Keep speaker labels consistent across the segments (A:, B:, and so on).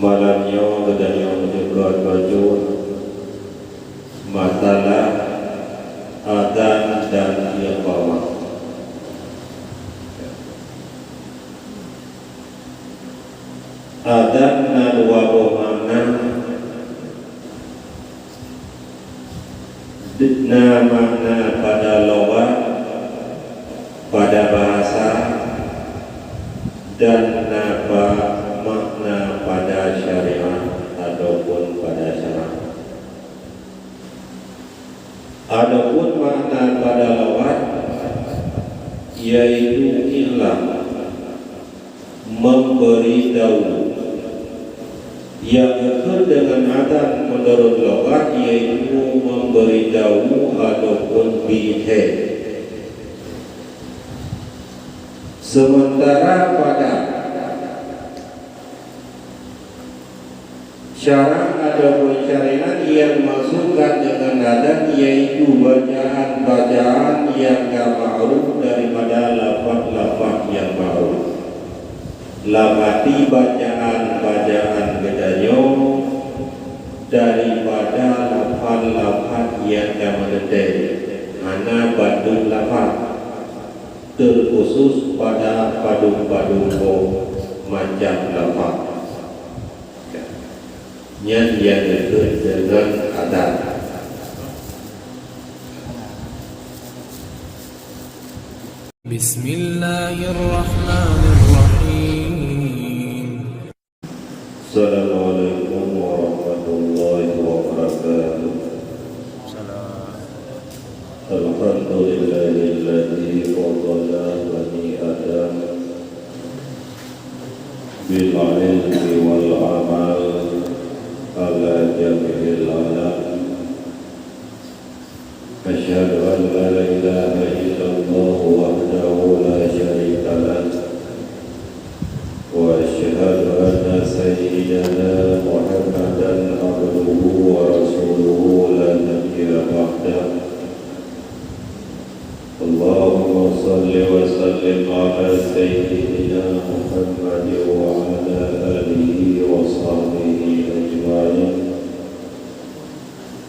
A: malamnya bedanya menjeblot baju masalah adzan dan iqamah. Adzan na dua makna na makna pada logat, pada bahasa, dan napa makna pada syariat ataupun pada syarak. Adapun makna pada logat yaitu i'lam, memberitahu. Yang dimaksud dengan adzan menurut logat yaitu memberitahu ataupun bi'tah. Sementara pada syarak ataupun syariat yang masukkan dengan adzan yaitu bacaan-bacaan yang gak ma'ruf daripada lafaz-lafaz yang ma'ruf. Lamati bacaan-bacaan gedanyo daripada lafaz-lafaz yang gak mendetek. Hana badung lafaz terkhusus pada padung-padung macam lafaz yang dekat dengan adzan. Bismillahirrahmanirrahim. Assalamualaikum warahmatullahi wabarakatuh. Alhamdulillahilladzi fadala bani Adam bil ilmi wal amal ala jami'il alam. Asyhadu an la ilaha illallah wahdahu la syarika lah wa asyhadu anna sayyidana Muhammadan abduhu wa rasuluhu la nabiyya ba'dah. Allahumma salli wa sallim ala sayyidina Muhammad wa ala alihi wa sahbihi ajma'in.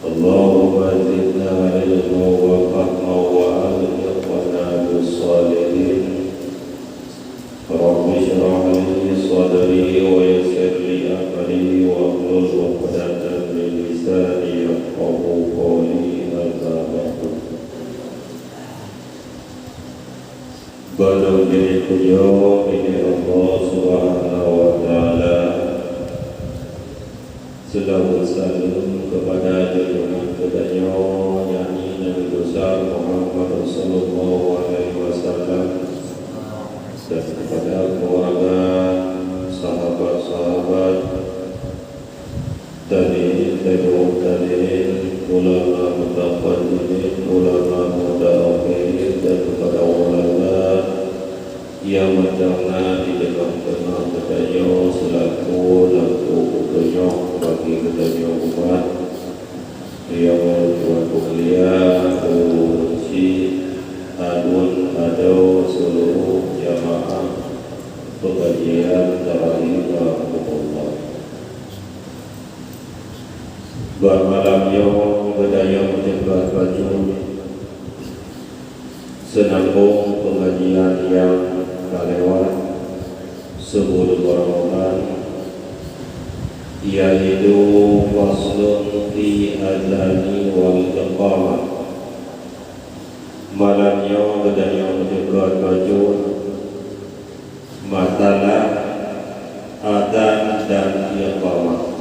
A: Allahumma zidna ilma wa fahma wa alhiqna bis-salihin. Rabbi shrah li sadri wa yassir li amri wa hlul 'uqdatam min lisani yafqahu qawli. Baru jadi puja ini Allah Subhanahu wa Ta'ala. Selawat salam kepada junjungan kedanya yakni Nabi besar Muhammad sallallahu alaihi wasallam dan kepada keluarga, sahabat-sahabat, tabi'in, ulama mutaqaddimin, ulama mutaakhirin, dan kepada ulama yang mendengar di dalam tengah kedanya selaku kedanya bagi kedanya umat yang tuan kuliah uci adun adau seluruh jamaah pengajian rahimahumullah. Bermalam yang berdaya menjebat baju senanggung pengajian yang lewat sebelum Ramadan, yaitu faslun fi adzani wal iqamah. Malamnya berdaya menjebat baju masalah adzan dan iqamah.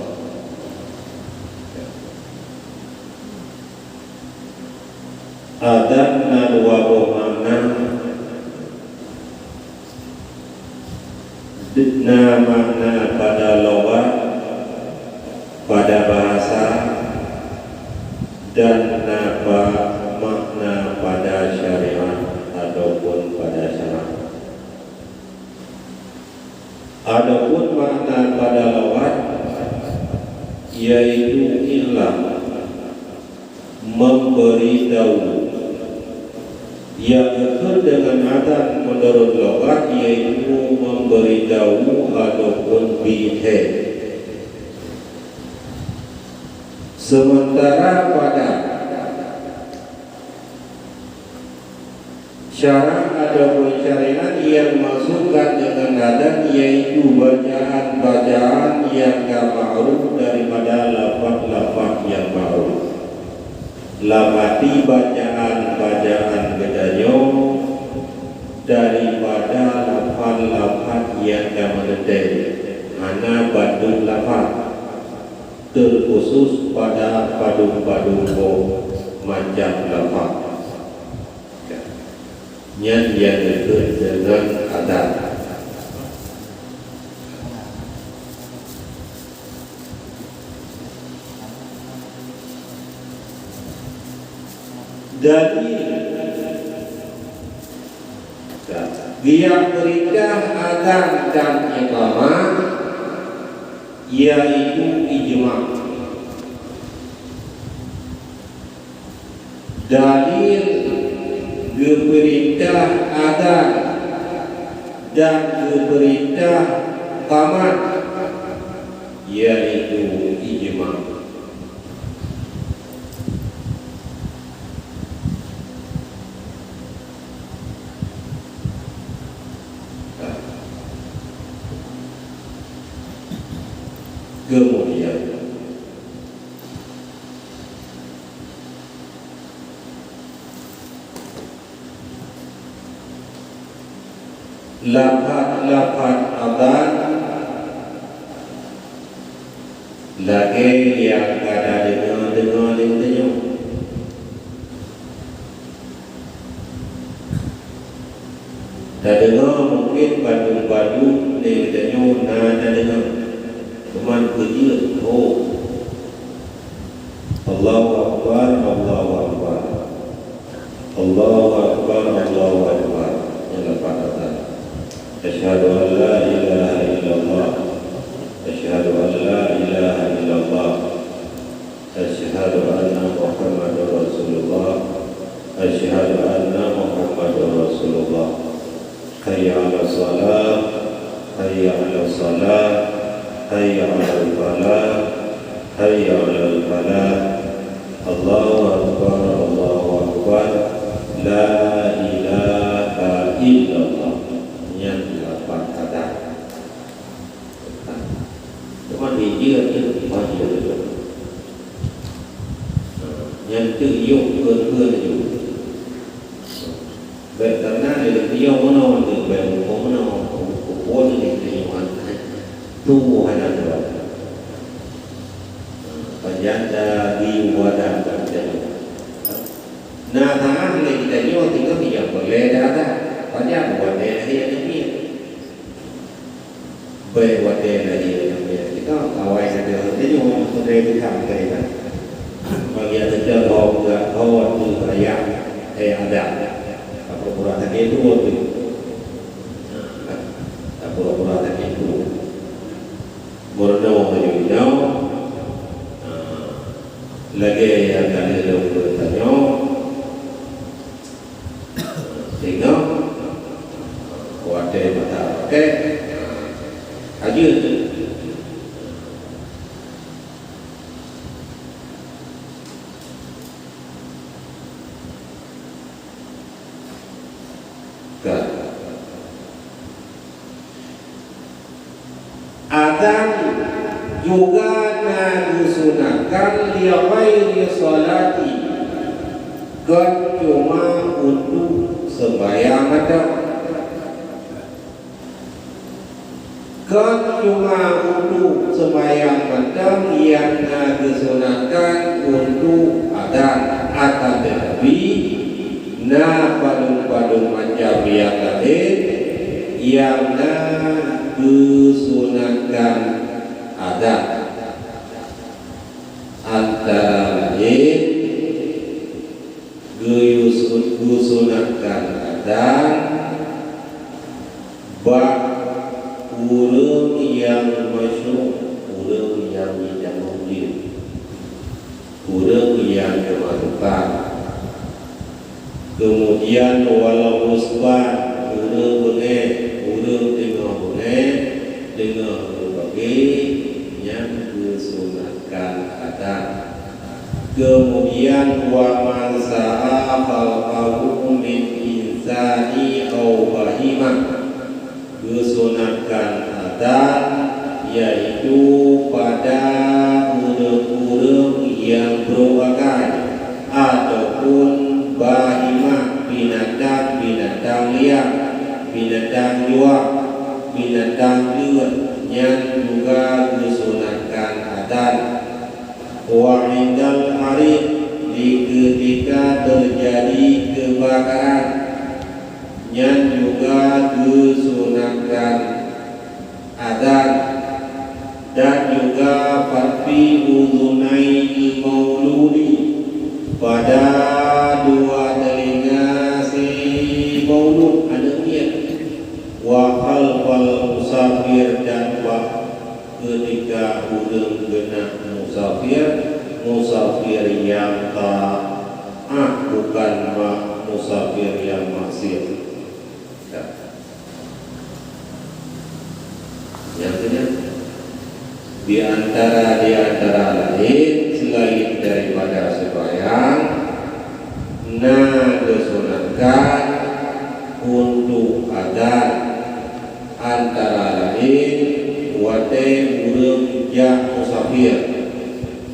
A: Adzan na dua makna na makna pada logat, pada bahasa, dan napa makna pada syariat ataupun pada syarak. Adapun makna pada logat yaitu i'lam, memberitahu. Yang dimaksud dengan adzan menurut logat yaitu memberitahu ataupun bi'tah. Sementara pada syarat ada syariat yang masukkan dengan adan, yaitu bacaan-bacaan yang gak ma'ruf daripada lafaz-lafaz yang ma'ruf. Lapati bacaan-bacaan gedanyo daripada lafaz-lafaz yang gak mendetail. Ana badung lafaz terkhusus pada padung-padung macam lafaz yang dekat dengan adat. Dari dia perintah adan dan iqamah yaitu ijma'. Dalil perintah adan dan perintah qamat yaitu ijma'. Kemudian lafaz adan lagi yang ada dengar intinya. Tak dengar mungkin badu-badu intinya nada dengar. Cuman kerja, Allahu Akbar, Allahu Akbar, Allahu Akbar, Allahu Akbar. Yang lepas atas. Asyhadu an la ilaha illallah, asyhadu an la ilaha illallah, asyhadu anna Muhammadar Rasulullah, asyhadu anna Muhammadar Rasulullah. Hayya 'ala shalah, hayya 'ala shalah, hayya 'alal falah, hayya 'alal falah. Allahu Akbar, Allahu Akbar, la ilaha illallah. Yang dapat kata cuma dia wajib yang tuyuk ke baik karena dia mana tu baik mana pun dia tu ada dua panjang di wadah panjang. Nah, tangan kita nyo tinggal dia boleh ada panjang wadah dia ni baik wadah dia ni kita awal saja dia nyo sudah kita kan bagi ada jawab bahwa tu raya ada pura-pura tadi itu pura-pura tadi itu Borneo menyunyau lagi yang ada dalam bertanya sehingga wadah mata pakai aja adan juga disunahkan liawairi salati kan cuma untuk sembahyang ada kan cuma untuk sembahyang ada yang disunahkan untuk adan akan tetapi padung-padung macam yang lain yang disunahkan ada antara lain disunahkan ada bak urang yang masyhur, urang yang dijamudir, urang yang dimasukkan. Kemudian walau musbah urang boleh, urang tengah boleh, tengah berbagi yang disunatkan ada Kemudian wa man sa'a khalqahu min insani aw bahimah, disunatkan adzan yaitu pada urang-urang yang berakal ataupun bahimah, binatang liar, binatang luar, binatang liar yang juga disunatkan adzan. Wa indal harid, di ketika terjadi kebakaran yang juga disunatkan adzan. Dan juga farfi udhunai mauludi, pada dua telinga si maulud anaknya. Wa khalfal musafir, dan ketika urang genap musafir yang taat, bukan musafir yang maksiat. Yang kedua, di antara lain selain daripada sembahyang, disunatkan untuk adzan antara lain wate urang yang musafir,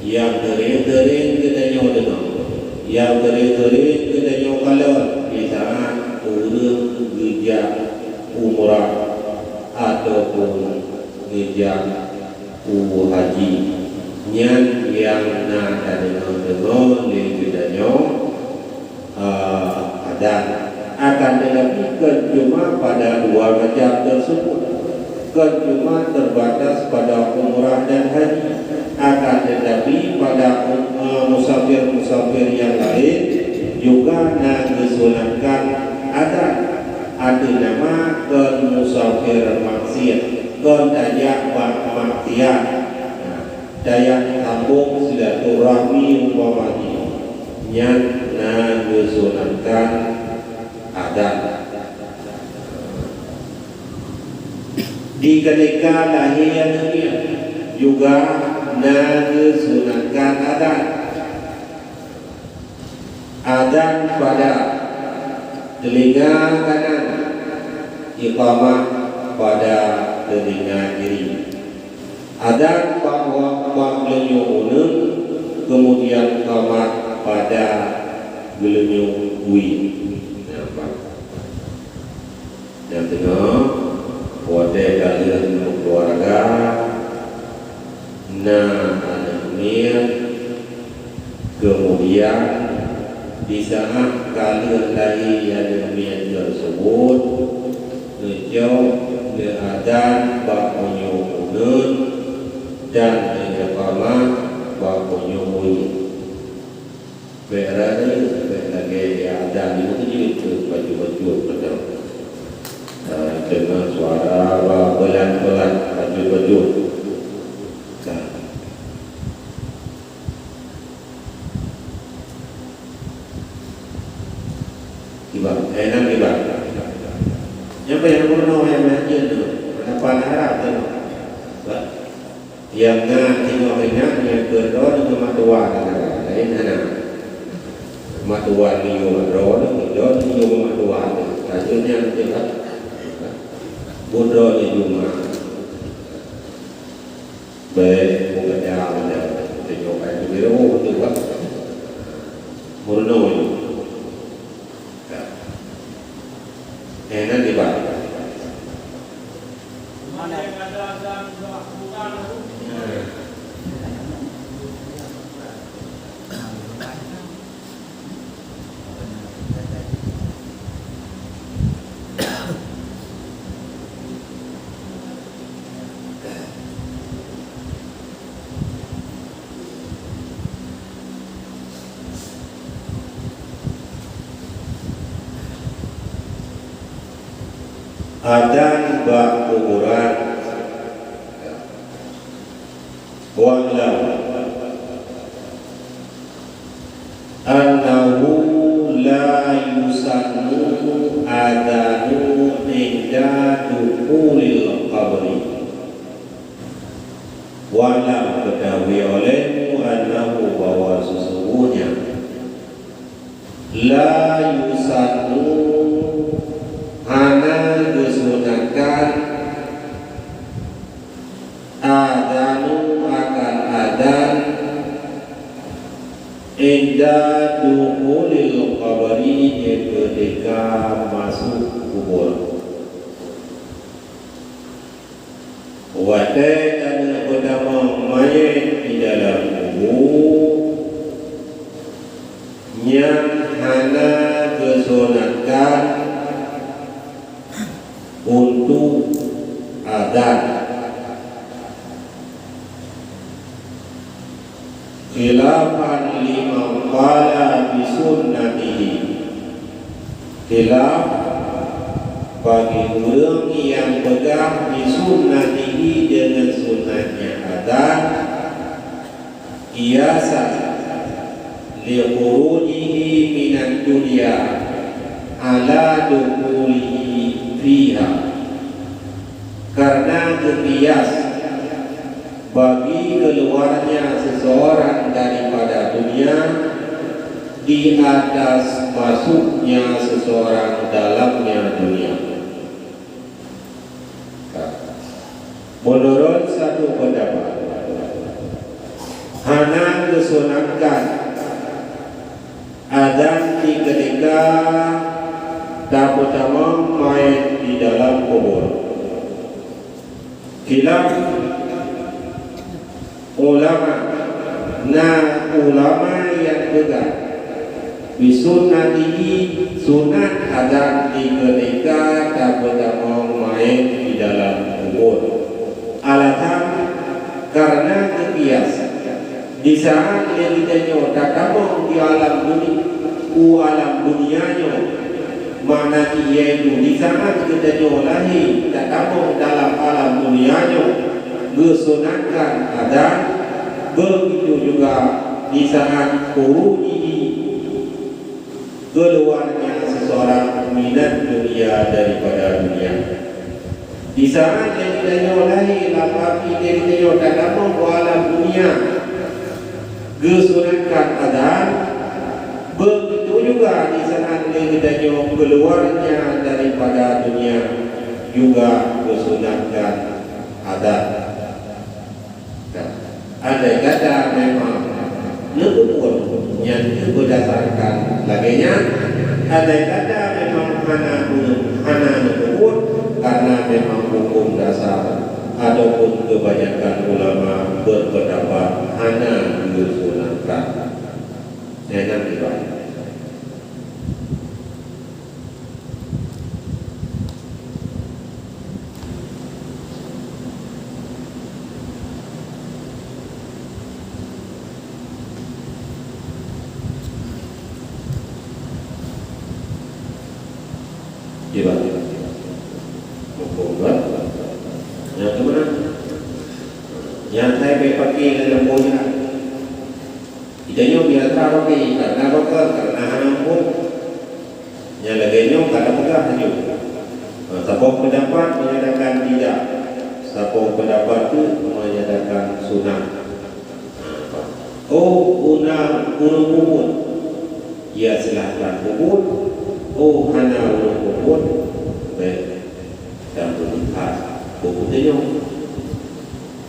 A: yang tering-tering kedanya dengar, yang tering-tering kedanya kalon di saat urang geja umrah ataupun geja haji, yang ada dengar di kedanya adzan. Akan tetapi cuma pada dua macam tersebut, cuma terbatas pada umrah dan haji. Akan tetapi pada musafir yang lain juga disunatkan adzan. Ada nama musafir maksiat, daya maksiat, daya sambung silaturahmi umpamanya, yang disunatkan adzan. Di ketika lahir dunia juga disunatkan adzan. Adzan pada telinga kanan, iqamah pada telinga kiri. Adzan bahwa gelenyung, kemudian iqamah pada gelenyung ui. Yang tengah wadai kalian keluarga anaknya, kemudian di saat kalian lagi anaknya tersebut ngejauh adzan bakunya unun dan iqamah bakunya ui. Berada lagi adzan itu baju-baju betul. Dengan suara pelan-pelan, baju-baju. Enak tiba. Yang yang pernah yang belajar tu, kenapa harap tu? Yang tengok ingat yang berdoa dengan matuan, lain ada. Matuan ni berdoa, berdoa ni matuan. Hasilnya kita bodoh di rumah. Baik, bukan jalan tengok itu biru betul tak? Bodoh ni. Enak di bawah. Mana ada azan bukan tu? Adzan ba'da kuburan wa'lam annahu la yusannu adanu inda dukhulil qabri. Wa'lam, ketahui olehmu annahu bahwa sesungguhnya la yusanu hana disunatkan adanu akan adan inda dukhulil qabri ketika masuk kubur. Watai dan pertama mayat di dalam kubur yang hana kesunatkan untuk adan. Khilafan liman qala bisunnatihi, khilaf bagi orang yang pegang bisunnatihi dengan sunnahnya adan, kiasa liqurudihi minan dunia ala dukhulihi fiha, karena kebias bagi keluarnya seseorang daripada dunia di atas masuknya seseorang dalamnya dunia. Menurut satu pendapat, hana disunatkan adzan di ketika pertama mayat di dalam kubur. Khilaf ulama, ulama yang pegang bisunnatihi sunat adzan di ketika pertama mayat di dalam kubur. Alasan karena kebias di saat yang kita datang di alam dunianya, mana ia itu di saat kita lahir datang dalam alam dunianya disunatkan adan, begitu juga di saat khuruji keluarnya seseorang minat dunia daripada dunia. Di saat yang kita lahir lapaki yang kita datang ke alam dunia disunatkan adan, begitu juga di saat yang kita keluarnya daripada dunia juga disunatkan adan. Andai kata memang nukun yang berdasarkan laginya, andai kata memang hana nukun karena memang hukum dasar ataupun kebanyakan ulama berpendapat hana disunatkan. Jangan dibaca. Yang kemana? Yang saya pakai dalam punya. Idanya biasa pakai karena apa? Karena hanya pun. Yang lainnya kada pegang hanya. Satu pendapat menyatakan tidak. Satu pendapat itu menyatakan sunnah. Oh, unang kubur. Ya silahkan kubur. Oh, hana unang kubur. Baik. Dan berlipat buku tenyo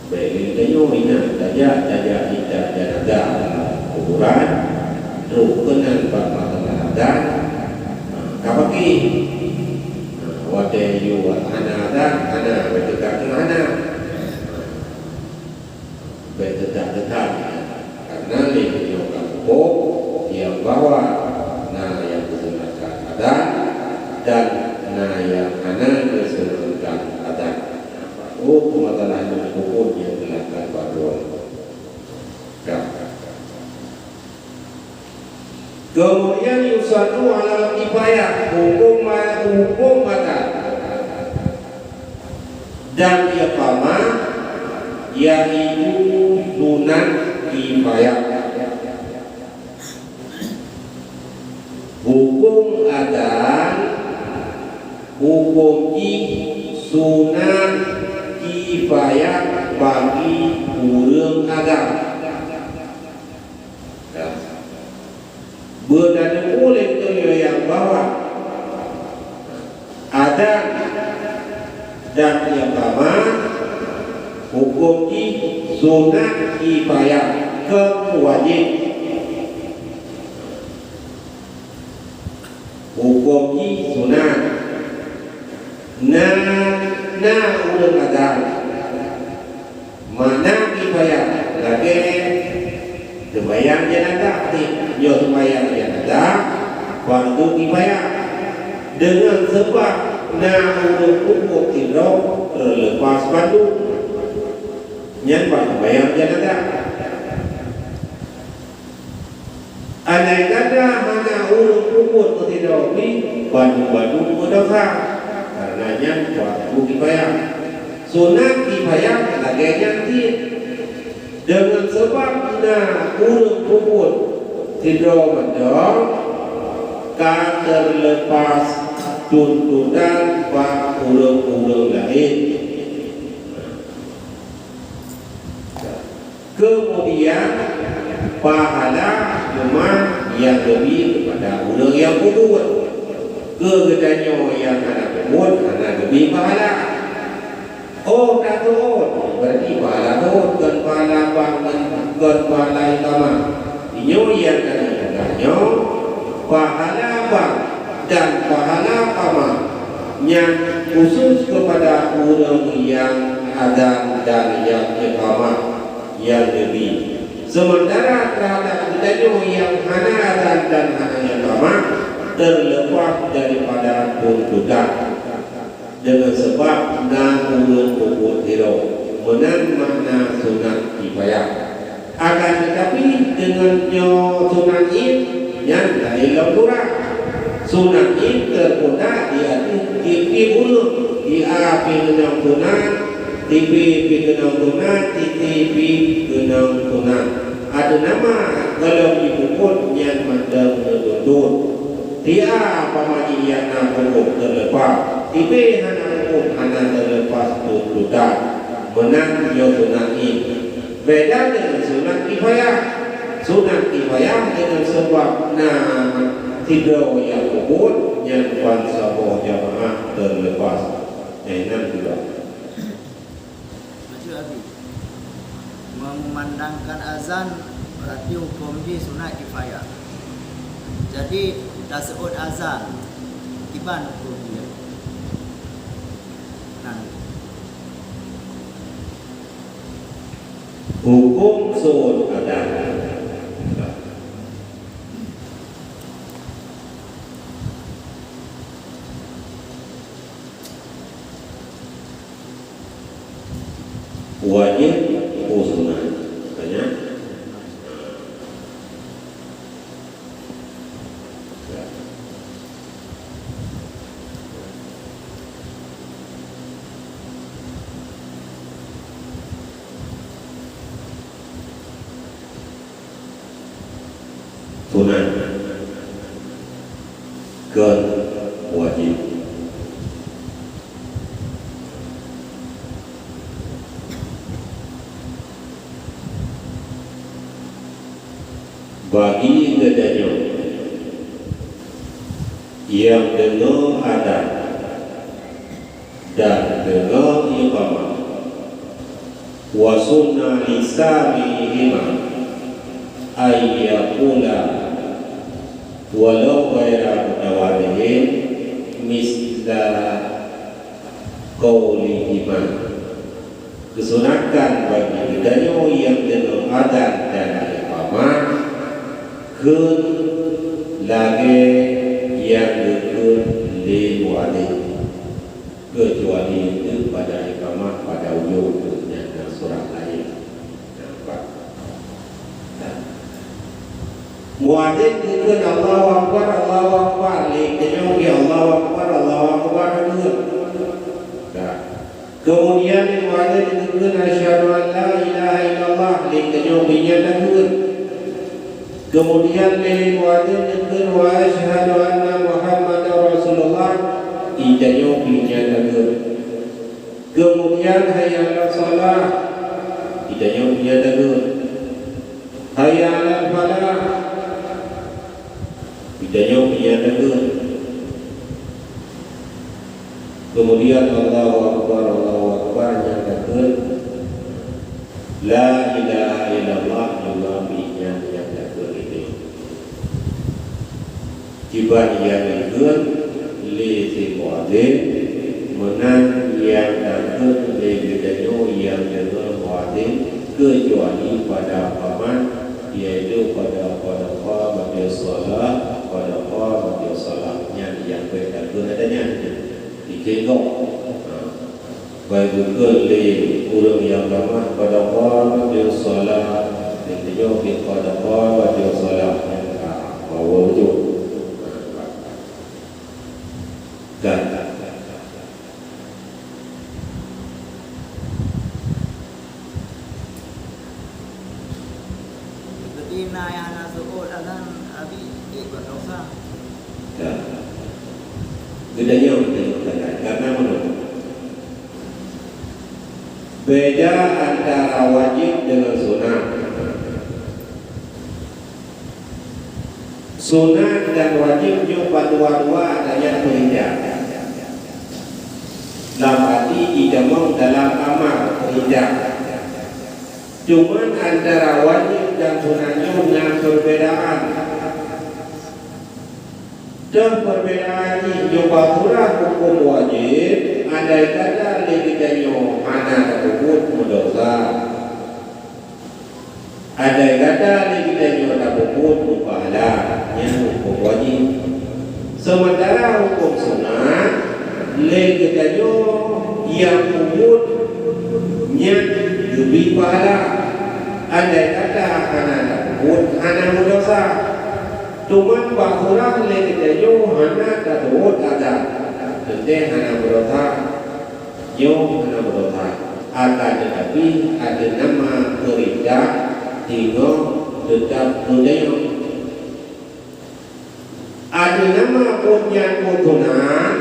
A: baik tenyo ina daya tidak ada kuburan rukunan bakal ada kapaki wate yu ana betul ana betul karena lagi kamu yang bawa yang disunatkan ada dan yang ana disunatkan ada. Oh, masalah yang kubur yang dilakukan baru. Kemudian yusatu ala kifayah hukum mata dan iqama yaitu sunat kifayah. Hukum adan, hukum sunat kifayah bagi urang agama. Berdana oleh dan yang pertama hukum sunat kifayah kewajib. Hukum sunat na ulun adan mana kifayah lagi sembahyang jenazah yo sembahyang jenazah fardu kifayah dengan sebab na ulun hukum tidro terlepas fardu nyan sembahyang jenazah. Andai kata mana ulun hukum tidak di badu-badu berdosa karenanya waktu kifayah sunat kifayah lagi nanti dengan sebab na ulun hukum tidak mendong kan terlepas tuntutan pak ulun-ulun lain. Kemudian pahala cuma yang lebih kepada ulun yang kubur kegedanyo yang ada kubur karena lebih pahala. Oh tak tahu berarti pahala tahu kan pahala bangun kan pahala utama inyo yang kegedanyo pahala bang dan pahala pama yang khusus kepada ulun yang ada dan yang iqamah yang lebih. Sementara terhadap kedanyo yang hana azan dan hana iqamah terlepas daripada tuntutan dengan sebab na ulun kubur hiro menan makna sunat kifayah. Akan tetapi dengan nyo sunat id yang dari lemburah sunat id tergoda dia tipi ulun di api genang sunat tipi genang sunat tipi genang sunat ada nama kalau dipukul yang mandang tundun dia pamagi yang nak hukum terlepas tipe hana hukum hana terlepas tuntutan menang yo sunat ini beda dengan sunat kifayah. Sunat kifayah dengan sebab tidak yang hukum yang fansabah jamaah terlepas enak juga.
B: Maksud Abi memandangkan azan berarti hukum di sunat kifayah. Jadi dah sebut azan gimana hukum dia?
A: Hukum sunat azan wajib sunat katanya. Sunat ke wajib. Bagi kedanyo yang dengar adat dan dengar iqamah wa sunnah lisabihima ayyakula walau ghaira mutawadihin misla qaulihima. Kesunatan bagi kedanyo yang dengar adat dan iqamah kun lagi yang dikut lewati kecuali itu pada iqamah pada wujudnya dan surat lain. Nampak? Muadzin dikut Allahu Akbar leknya Allahu Akbar dulu. Kemudian muadzin dikut asyhadu an la ilaha illallah leknya binya dulu. Kemudian muadzin dikir wa asyhadu anna Muhammadar Rasulullah ijanyo binya dagul. Kemudian hayya 'alas shalah ijanyo binya dagul. Hayya 'alal falah ijanyo binya dagul. Kemudian Allahu Akbar La ilaha illallah juga minyak yang tak boleh. Jika yang ikut lesi muadzin menang yang takut lebih dari yang dengar muadzin kecuali pada paman, yaitu pada pada solat, pada solatnya yang bertakut adanya dikengok. Baik ke urang yang lama pada pada solat, dikengok pada pada solat yang bawa wujud. Dan
B: Ketina yang anak suku akan abi ikut dosa.
A: bedanya karena menurut beda antara wajib dengan sunat. Sunat dan wajib juga dua-dua adanya perintah. Dalam arti idamah dalam amal perintah. Cuma antara wajib dan sunatnya dengan perbedaan. Dan perbedaan ini juga pula hukum wajib. Andai kata legitanyo anak tersebut berdosa. Andai kata legitanyo tersebut berpahala, yang hukum wajib. Sementara hukum sunat legitanyo yang umumnya lebih pahala. Andai kata anak tersebut anak berdosa. Cuma bahawa legitanyo anak tersebut ada. Tentang anak berdosa, yo anak berdosa. Akan tetapi ada nama perintah tinggal tetap budaya. Ada nama punya kutunan,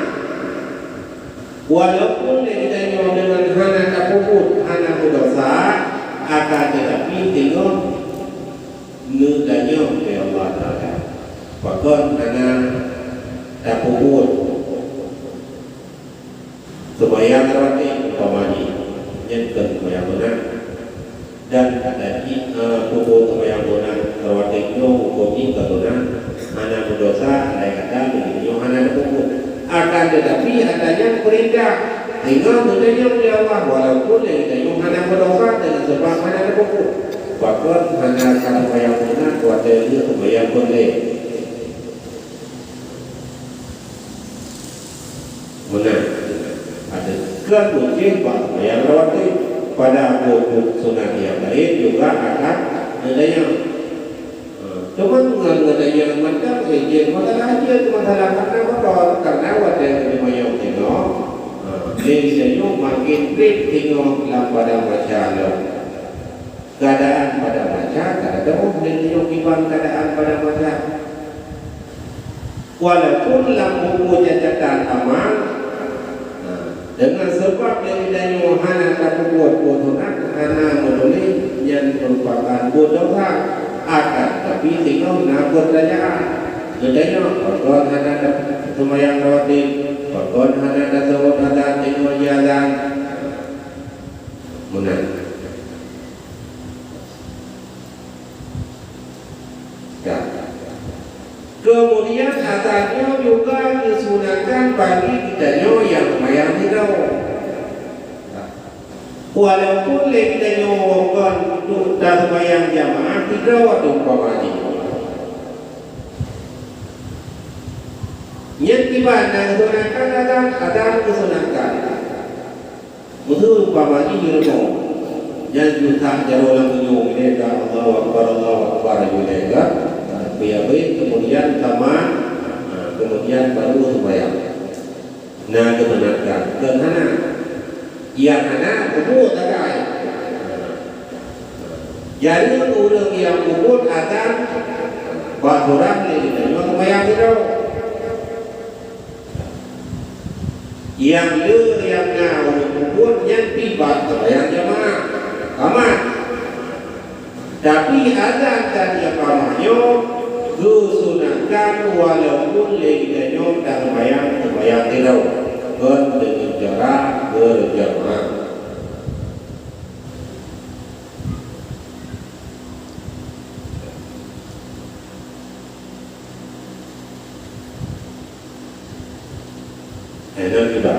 A: walaupun legitanyo dengan anak tersebut anak berdosa, akan tetapi tinggal nudanya oleh Allah Taala. Bahkan anak tersebut sembahyang rawatib umpamanya nyentuh sembahyang sunat dan tadi hukum sembahyang sunat rawatib itu hukum ini sunat anak berdosa andai kata begitu anak hukum akan tetapi adanya perintah sehingga bedanya oleh Allah walaupun kita anak berdosa dengan sebab anak hukum bahkan anak sembahyang sunat rawatib itu sembahyang boleh benar. Ada wajib yang rawatib pada hukum sunat yang lain juga akan adanya. Cuma adanya macam saja masalah aja masalah karena wajib lima yang tengok. Jadi makin trip tengok dalam pada masalah keadaan pada masalah ada orang yang iban keadaan pada masalah. Walaupun dalam buku catatan amal dengan sebab yang dinyanyi hana tak buat bodohan hana menulis yang merupakan bodohan akan tapi tinggal nak berdayaan gedanya bakal hana semayang rawatib bakal hana tasawuf adan tinggal jalan menang kemudian asalnya juga disunahkan bagi kita yang semayang tidak. Walaupun kita nyuwungkan untuk semayang jamaah tidak waktu umpamanya. Yang dimana disunahkan ada disunahkan. Musuh umpamanya ilmu yang juta jauh lagi mereka Allah Akbar juga. Baik kemudian tamat kemudian baru sembahyang. Nah kebenarkan kerana yang anak kubur tak jadi orang yang kubur akan orang ini yang sembahyang itu yang le yang orang kubur yang tiba sembahyang jamaah amat tapi ada tadi pamannya disunahkan walaupun legitanyo tak sembahyang tidak dengan jarak berjamaah. Enak juga.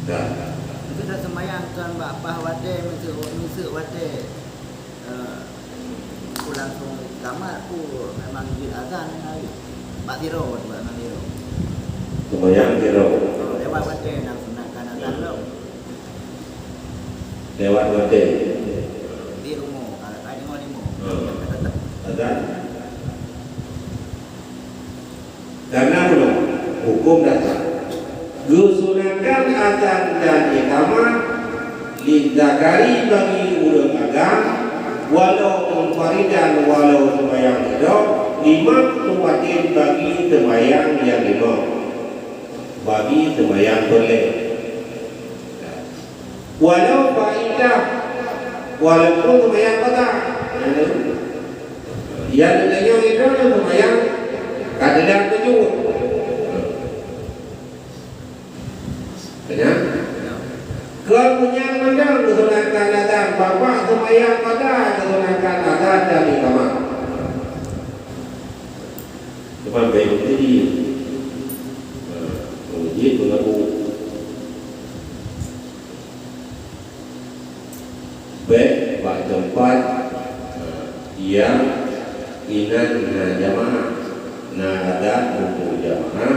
A: Dah.
B: Itu dah sembahyang tuan bapah wate musuh wate aku langsung kamar aku memang di azan hari Pak Tiro buat Tiro.
A: Sembahyang kira
B: Lewat wate langsung nak azan lo
A: lewat wate.
B: di rumah kalau tadi mau limo.
A: Azan. Karena belum hukum dasar. Disunahkan azan dan iqamah lidzakari bagi urang agam walau munfaridan walau sembahyang hidup lima tuatin bagi sembahyang yang lima bagi sembahyang boleh walau faidah walaupun sembahyang qada yang adanya itu sembahyang kadang tujuh. Benar? Kemudian menang kesunahkan azan bapak sembahyang pada kesunahkan azan dan iqamah. Depan baik tadi menguji mengaku baik pada tempat yang inan jamaah na ada untuk jamaah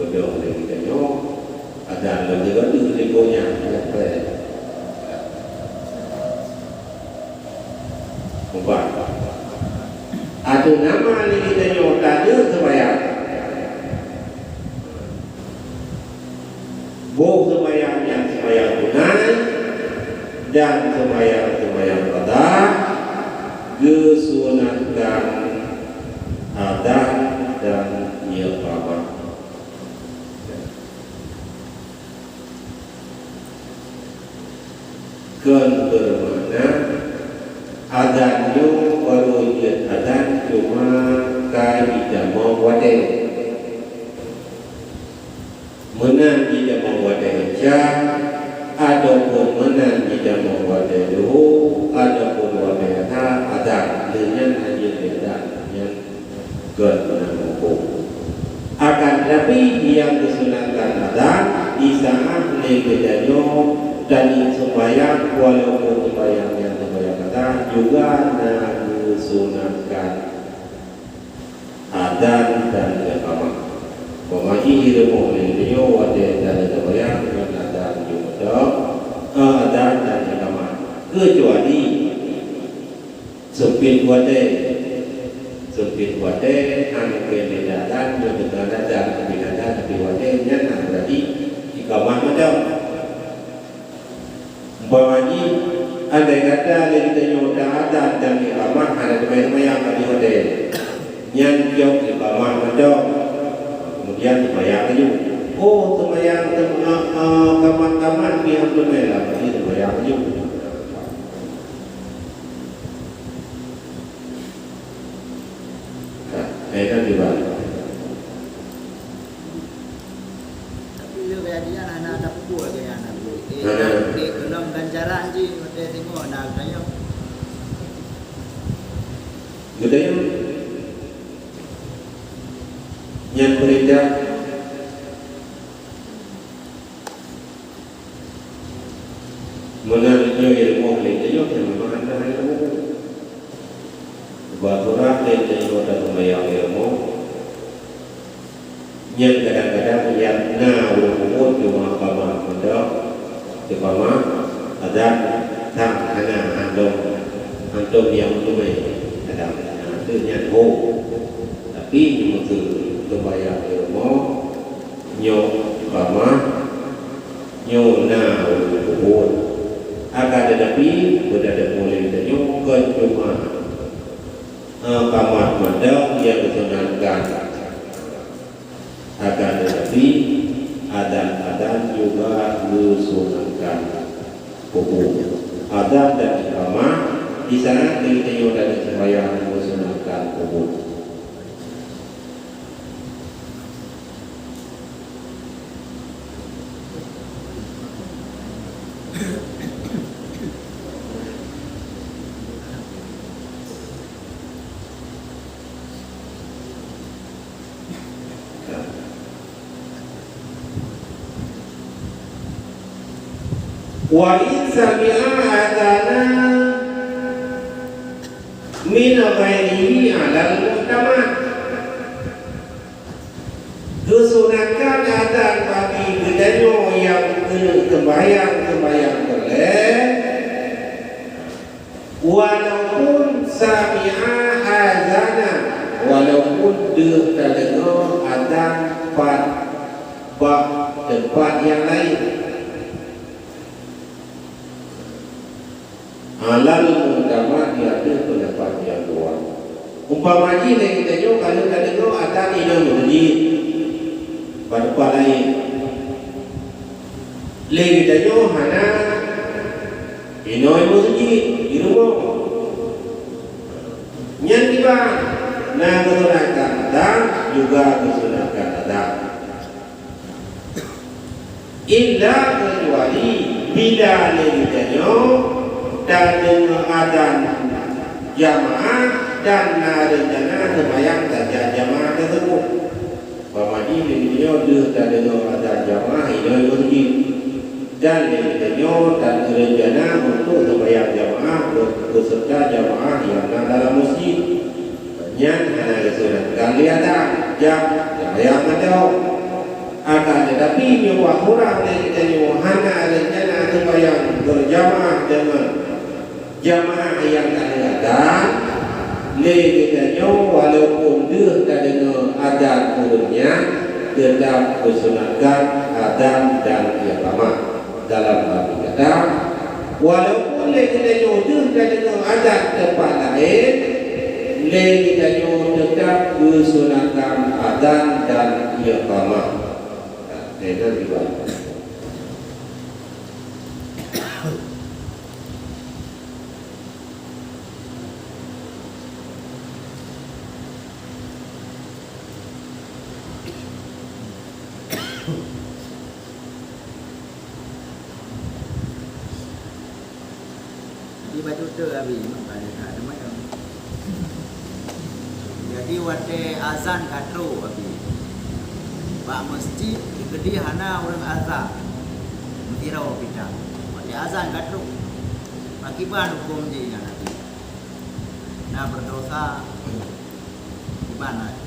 A: beliau lagi tanya ada lebih banyak legonya empat atau nama lagi tanya tadi sembahyang boh sembahyang yang sembahyang tunai dan sembahyang qada disunatkan azan dan iqamah. Kan bermakna adanya baru lihat adan cuma kai jamaah wade menang di jamaah wade cak adapun menang di jamaah wade dulu adapun wade ta adan dengan haji adan yang kan menang hukum akan tetapi yang disunahkan adan di saat legedanyo dan sembahyang walaupun sembahyang yang sembahyang kata juga disunahkan azan dan iqamah. Pemaji ilmu ini wade dan sembahyang dengan azan juga azan dan iqamah kecuali sepit wade hanya kebedaran dengan azan kebedaran tapi wade nya berarti iqamah macam Bawaji andai kata dari tanya azan dan iqamah ada sembahyang kali hotel yang jauh iqamah macam kemudian sembahyang aja sembahyang kamar pihak berbeda jadi sembahyang aja kan juga
B: Tapi dia anak ada buku aja anak di dalam ganjaran je kita tengok nak tanya
A: gedenya yang beredar menariknya ilmu lejo yang memang ada ilmu bahwa lejo ada sembahyang ilmu yang kadang-kadang yang umur cuma kamar mendak iqamah azan tak hanya antum yang tunai ada itu nyanyi tapi itu sembahyang ilmu nyo iqamah nyo umur akan tetapi berada mulai dan nyo cuma kamar mendak yang disunahkan akan tetapi adan juga disunahkan hukum adan dan iqamah di sana kita dan sembahyang disunahkan hukum Wa in sami'a adana min ghairihi 'alal muhtamal. Kesunatan adzan bagi gedanyo yang sembahyang boleh, walaupun sami'a azana, walaupun dia terdengar adzan tempat yang lain. Alal muhtamal dia ada pendapat yang luar. Umpama ni kita jauh kalau terdengar adzan di dalam masjid pada tempat lain. Lagi tanya hana inoi masjid di rumah. Yang tiba nak kesunatan adzan juga kesunatan adzan. Illa kecuali bila lagi tanya dan dengan adzan jamaah dan ada rencana sembahyang saja jamaah tersebut. Pamadi dia dan dengan adzan jamaah inoi masjid. Dan yang dan rencana untuk sembahyang jamaah beserta jamaah yang dalam masjid. Yang hanya kesunatan kali ada yang ada akan tetapi nyawa kurang dari kita hanya rencana sembahyang berjamaah dengan jamaah yang ada. Kita walaupun dia tak dengar adzan turunnya tetap kesunatan adzan dan iqamah. Dalam arti kata walaupun kita jodoh dan dengar adzan tempat lain, kita jodoh tetap kesunatan adzan dan iqamah. Itu juga.
B: Baju tu habis ada macam. Jadi waktu azan katro habis. Pak masjid di gede hana orang azan. Mentirau kita. Waktu azan katro. Akibat hukum je yang nanti. Nah berdosa gimana?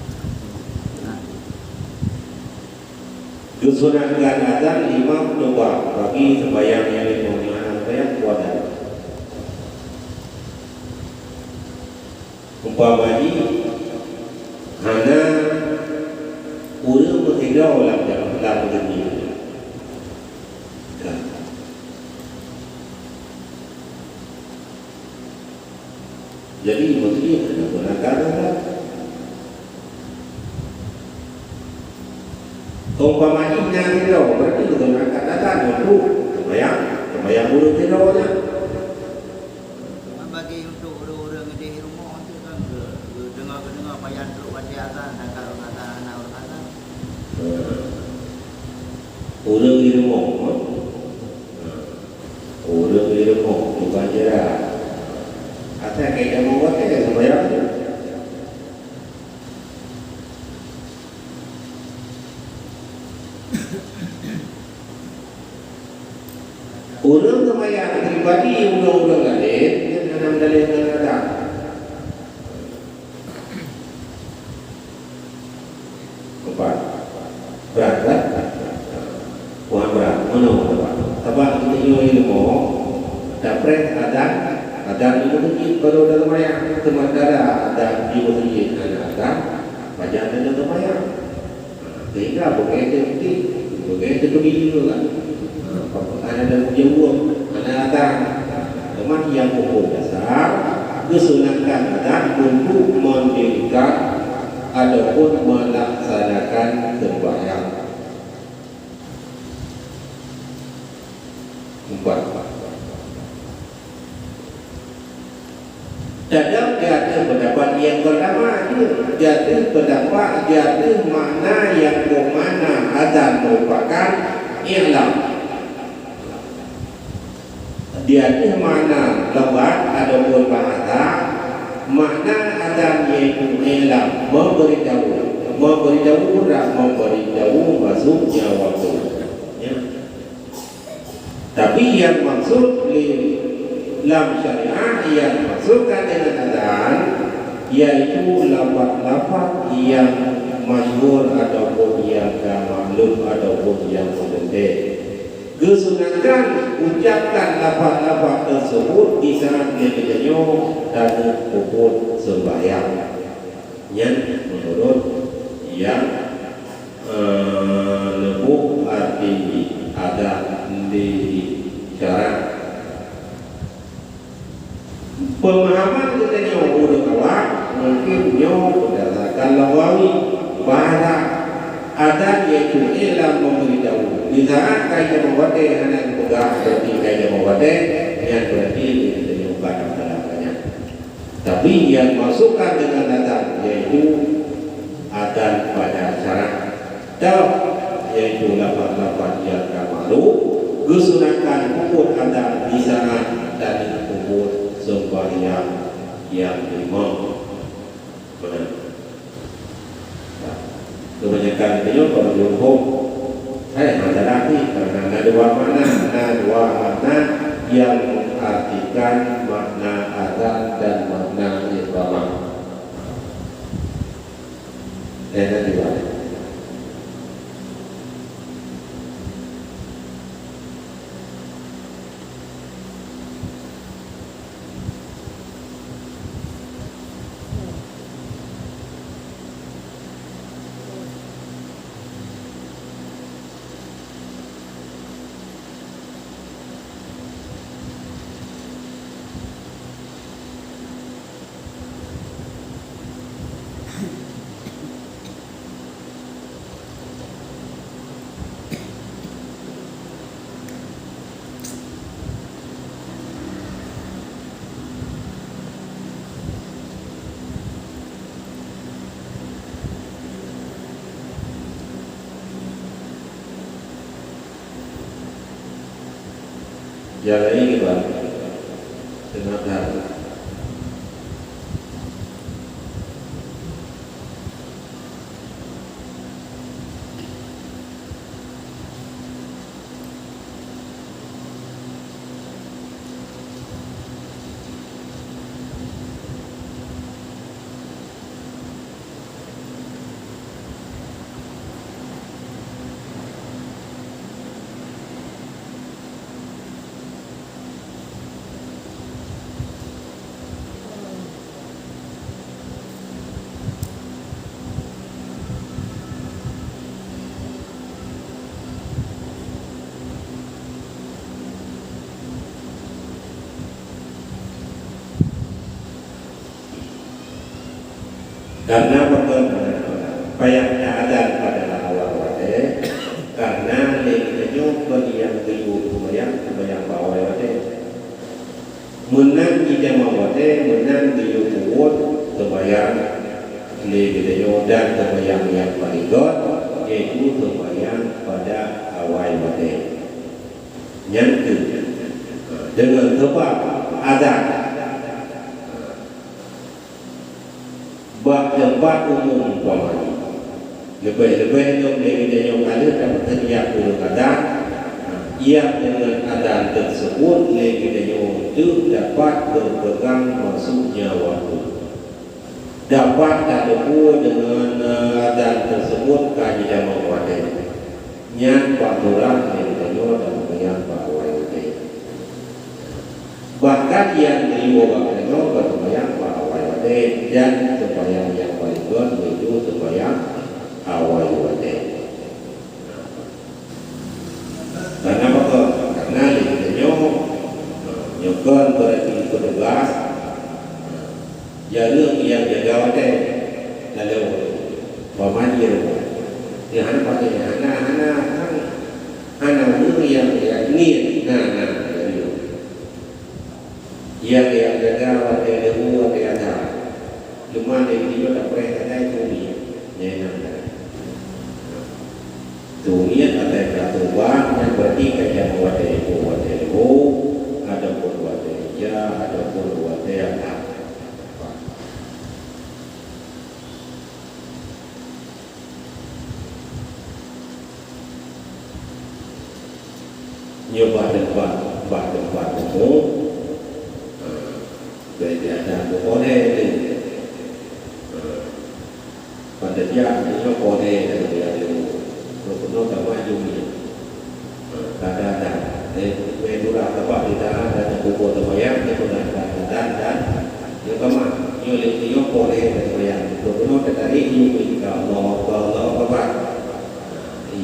A: Kesunatan adzan imam doa bagi sembahyang yang dimana saya kuat. Umpamanya hana urang berhidau dalam begini. Jadi mesti ada gunakan umpamanya yang hidau berarti gunakan adzan untuk sembahyang urang hidaunya.
B: Bagi untuk orang-orang di rumah tu kan dengar bayan tu baca azan dan kalau kata anak orang azan.
A: Orang di rumah, orang di rumah bukan jerak. Asal kita membuat kita sembahyang tu. Orang sembahyang pribadi orang-orang lain yang dalil ada. Empat. Berat. Wah berat. Mana berat? Sebab kita ilmu dapat ada di masjid kalau dalam sembahyang sementara ada di masjid ada baca dalam sembahyang. Sehingga begitu begitu lah. Ada dalam jauh, ada teman yang hukum dasar kesunatan adzan untuk mendirikan ataupun melaksanakan sembahyang. Empat. Dalam jatuh pendapat yang pertama jatuh pendapat jatuh makna yang bermakna adzan merupakan i'lam. Dia itu makna lebat ataupun bahasa makna adzan yaitu i'lam memberitahu masuknya waktu. Ya. Tapi yang maksud di dalam syariah yang maksudkan dengan adzan yaitu lafaz-lafaz yang masyhur ataupun yang maklum ataupun yang mendetik. Kesunatan ucapkan lafaz-lafaz tersebut di saat dia dan puput sembahyang. Yang menurut yang lebih arti ada di syarat. Pemahaman kita nyawa udah awak mungkin nyawa berdasarkan lawawi bahasa ada yaitu ilam memberitahu di saat kaya membuat anak pegang berarti kaya membuat yang berarti kita nyoba dalam-dalamnya. Tapi yang masukkan dengan adan yaitu adan pada syarat atau yaitu lafaz-lafaz yang kamalu kesunatan puput adan di saat dan puput sembahyang yang lima. Benar. Kebanyakan itu kalau dihukum ada lagi karena ada dua makna yang mengartikan makna azan dan makna iqamah. Ada dua. Jalan ini Pak Kenapa? Karena payahnya ada pada awal wate karena leginya yang kebayang bawah wate menang ijama wate menang diutuwot kebayang leginya dan kebayang yang parigot yaitu kebayang pada awal wate yang dengan sebab ada tempat umum umpamanya lebih-lebih yang yang ada dapat teriak dulu kadang ia dengan adan tersebut legenda itu dapat berpegang masuknya waktu dapat terhubung dengan adan tersebut kaji dan mewadai nyan paturan legenda dan menyan pawai bahkan yang dibawa legenda berbayang pawai dan sembahyang yang paling kuat itu sembahyang awal wate. Karena apa? Karena nyokon berarti petugas jalur yang jaga wate lalu paman dia yang pakai anak ini yang ini yang jaga wate dulu wate ada cuma dari itu tak boleh ada tuni nyenang tuni ada peraturan yang berarti kerja buat itu ada buat ya ada buat apa nyoba tempat umum jadi ada boleh itu pada dia itu boleh dan dia itu kalau tak maju ni ada medura tempat kita ada kubur terbayang itu dan yang kemana yang boleh terbayang kalau dari itu kalau apa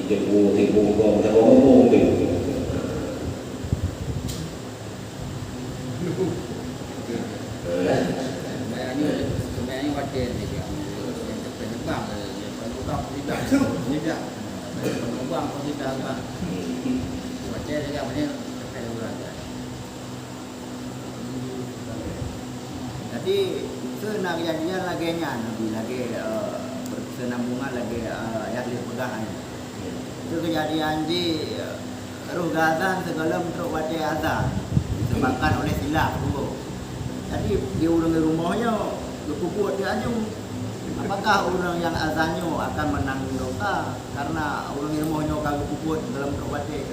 A: tipu kau tak ngomong gitu.
B: Sebenarnya wajar ni dia. Yang penumpang tidak, penumpang pun tidak apa. Wajar juga macam penumpang. Jadi itu nak kejadian lagi bersenambungan lagi yang dipegang. Itu kejadian di Ruh Gazan segala untuk wajar azan disebabkan oleh silap dulu. Jadi di orang rumahnya berkumpul dia aja. Apakah orang yang azannya akan menanggung dosa karena orang rumahnya kalau berkumpul dalam perbuatan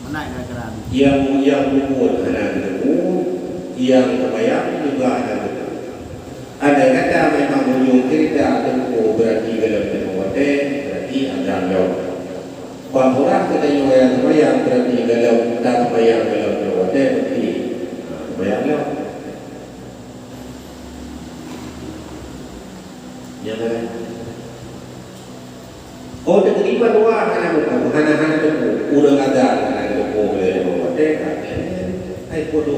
B: menang kira-kira.
A: Yang berkumpul ada yang terbayang juga ada. Ada kata memang ujung cerita itu berarti dalam perbuatan berarti azan jauh. Orang kita yang terbayang berarti dalam tak terbayang dalam perbuatan berarti terbayang jauh. Jangan. Oh, terima doa hana tu urang ada hana tu boleh membuat ai podo.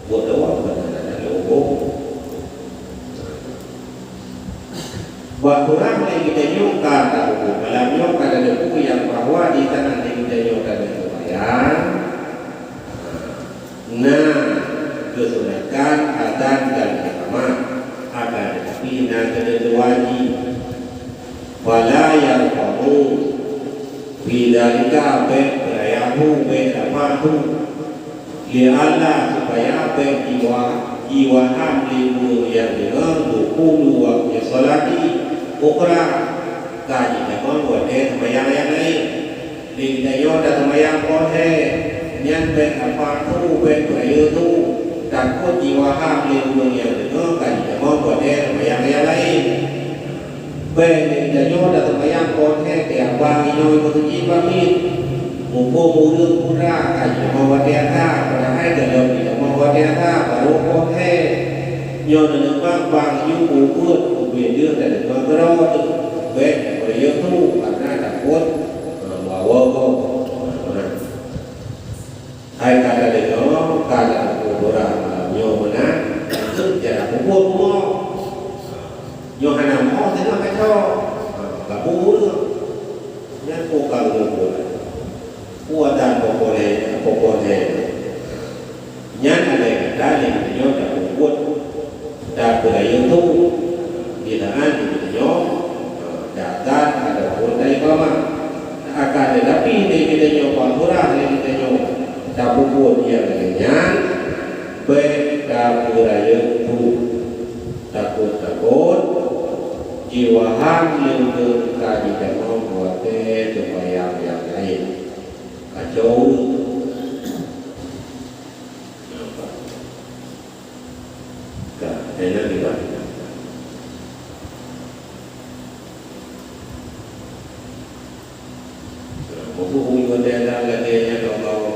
A: Buat doa pada logo. Buat orang yang kita nyuka tahu malam nyuka ada buku yang bahwa di tanah yang kita nyuka ada kebayang. Nah, kesunakan adzan dan iqamah akan bina kedua-duanya wala yarfahu bidalika berayahu berapatu li'alla supaya jiwa hamli yang dengar dukulu waktu salati ukra kaji nakon wade semayang yang lain lintayo dan semayang kohe nyan berapatu berayatu takut jiwa hamil yang dengar kan mau buat yang lain. Baik jangan datang yang konten yang bang ini itu jiwamin, mumpung muda kan mau buat apa? Pada hari dalam ini mau buat apa? Baru konten. Nyon dengan bang you ubud ubedil dan kontrol baik beliau tu karena takut bawa kau. Hai kata dia kata orang nyomana jadi kubur mo nyohana mo tengah kacau kabur yang kokal kubur kuatan pokoknya nyan ada yang dari nyoda kubur dan budaya itu binaan di nyom datang ada kubur dari kamar akan tetapi kita nyom kurang kita nyom tak kubur yang nyan berkabulaya tu takut jiwa hamil kaji dan membuat supaya yang lain kacau enak juga buku modern lagi yang Allah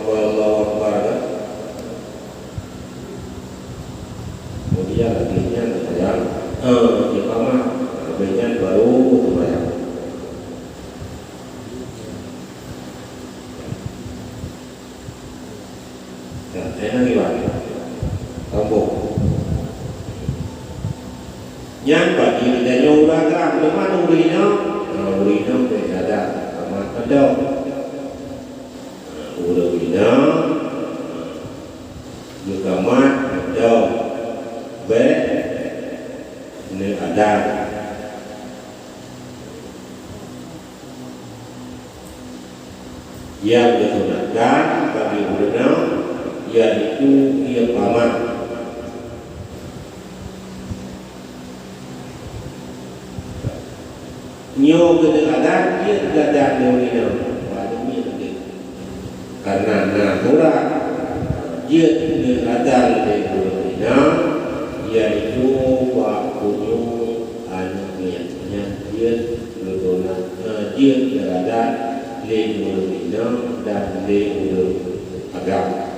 A: kemudian akhirnya terbayang iqamah kemudian baru terbayang dan enak gimana kampung yang bagi kita nyoba kan memang urino ada sama kedok urino juga mat kedok ini ada yang disunatkan bagi ulama yaitu iqamah nyo keadaan dia keadaan dunia wajibnya karena natura dia adal degulina yaitu waktunya anaknya dia lutuna dia berada degulina dan degul agak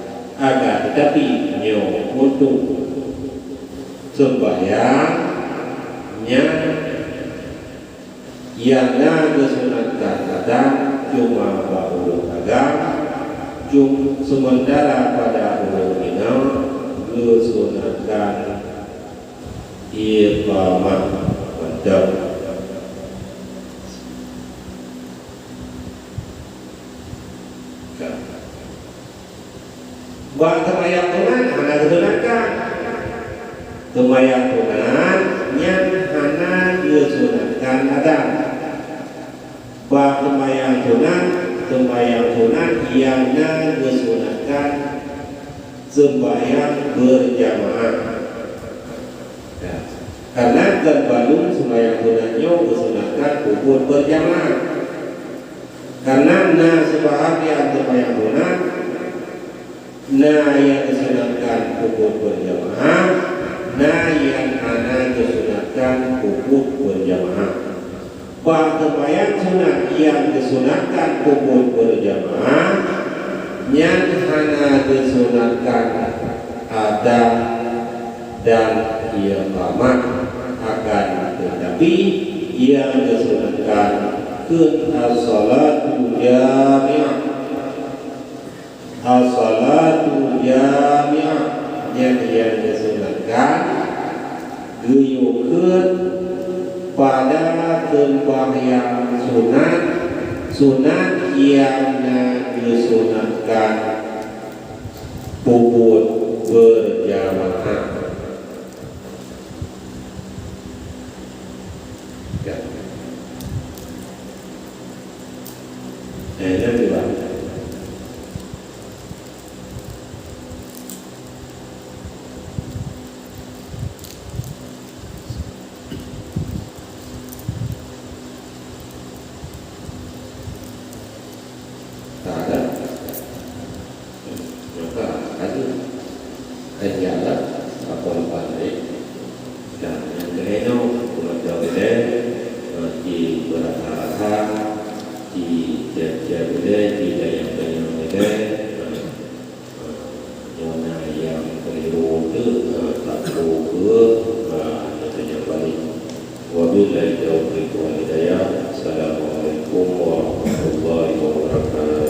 A: tetapi nyo untuk sembahyangnya yang kesunatan kadang cuma baru agama sementara pada ulul ina kesunatan iqamah mantap buat sembahyang Tuhan hana kesunatan sembahyang Tuhan yang hana kesunatan ada buat sembahyang Tuhan yang kesunatan sembahyang berjamaah ya. Karena terbalung sembahyang Tunannya kesunatan kubur berjamaah karena sebahagian sembahyang Tuhan yang kesunatan kubur berjamaah yang kesunatan kubur berjamaah sembahyang sunat yang kesunatan kubur berjamaah yang kesunatan ada dan iqamah akan tetapi yang kesunatan as-salatu jami'ah yang kesunatan guyukeun pada sembahyang sunat yang disunatkan kubur berjamaah ya. Enak juga Assalamualaikum warahmatullahi wabarakatuh.